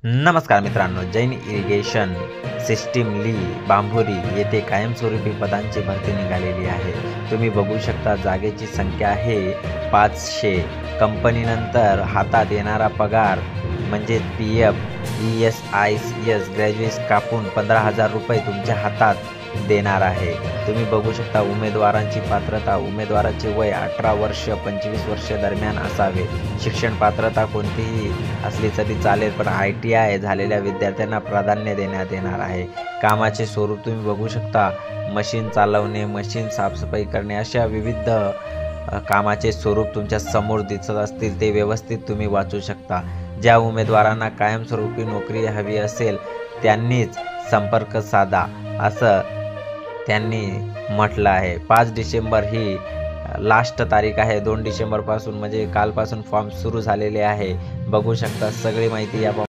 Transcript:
नमस्कार मित्रांनो, Jain irrigation system ली बांभुरी येथे कायमस्वरूपी पदांची भरती निघालेली आहे। तुम्ही बघू शकता जागेची संख्या आहे 500। कंपनीनंतर हातात येणारा पगार म्हणजे PF, ESIS ग्रॅज्युएट कापून 15,000 रुपये तुमच्या हातात देणार आहे। तुम्ही बघू शकता उमेदवारांची पात्रता, उमेदवाराचे वय 18 वर्ष 25 वर्ष दरम्यान असावे। शिक्षण पात्रता कोणतीही असली तरी चालेल, पण ITI झालेल्या विद्यार्थ्यांना प्राधान्य देण्यात येणार आहे। कामाचे स्वरूप तुम्ही बघू शकता, मशीन चालवणे, मशीन साफसफाई करणे, अशा विविध कामाचे स्वरूप तुमच्या समोर दिसत असतील ते व्यवस्थित तुम्ही वाचू शकता। ज्या उमेदवारांना कायमस्वरूपी नोकरी हवी असेल त्यांनीच संपर्क साधा, असं त्यांनी म्हटलं आहे। 5 डिसेंबर ही लास्ट तारीख आहे। 2 डिसेंबरपासून म्हणजे कालपासून फॉर्म सुरू झालेले आहे। बघू शकता सगळी माहिती या